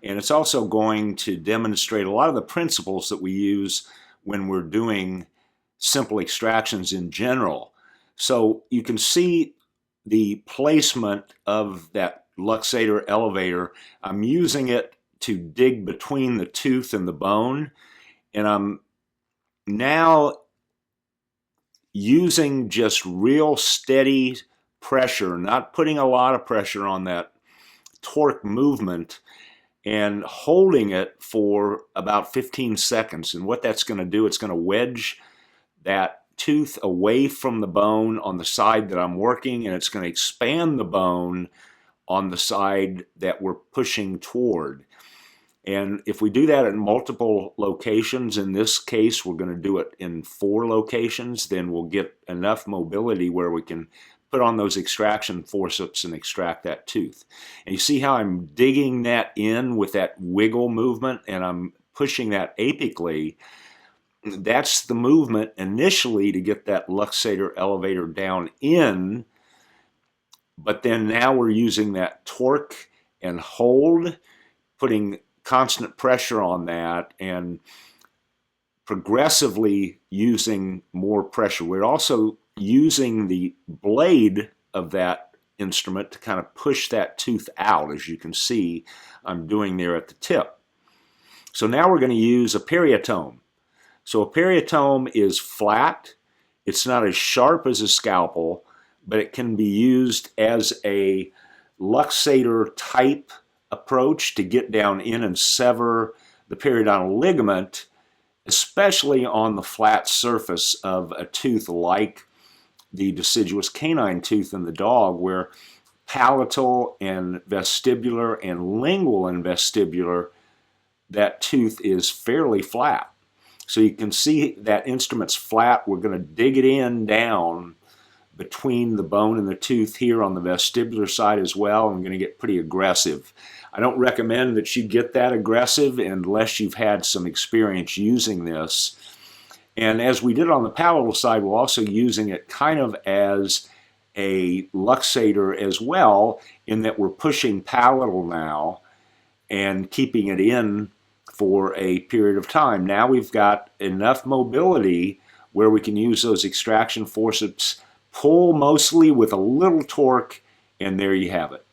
And it's also going to demonstrate a lot of the principles that we use when we're doing simple extractions in general. So you can see the placement of that luxator elevator. I'm using it to dig between the tooth and the bone, and I'm now using just real steady pressure, not putting a lot of pressure on that torque movement, and holding it for about 15 seconds. And what that's going to do, it's going to wedge that tooth away from the bone on the side that I'm working, and it's going to expand the bone on the side that we're pushing toward. And if we do that at multiple locations, in this case we're going to do it in 4 locations, then we'll get enough mobility where we can put on those extraction forceps and extract that tooth. And you see how I'm digging that in with that wiggle movement, and I'm pushing that apically. That's the movement initially to get that luxator elevator down in, but then now we're using that torque and hold, putting constant pressure on that and progressively using more pressure. We're also using the blade of that instrument to kind of push that tooth out, as you can see I'm doing there at the tip. So now we're going to use a periotome. So a periotome is flat. It's not as sharp as a scalpel, but it can be used as a luxator type approach to get down in and sever the periodontal ligament, especially on the flat surface of a tooth like the deciduous canine tooth in the dog, where palatal and vestibular and lingual and vestibular, that tooth is fairly flat. So you can see that instrument's flat. We're going to dig it in down between the bone and the tooth here on the vestibular side as well. I'm going to get pretty aggressive. I don't recommend that you get that aggressive unless you've had some experience using this. And as we did on the palatal side, we're also using it kind of as a luxator as well, in that we're pushing palatal now and keeping it in for a period of time. Now we've got enough mobility where we can use those extraction forceps, pull mostly with a little torque, and there you have it.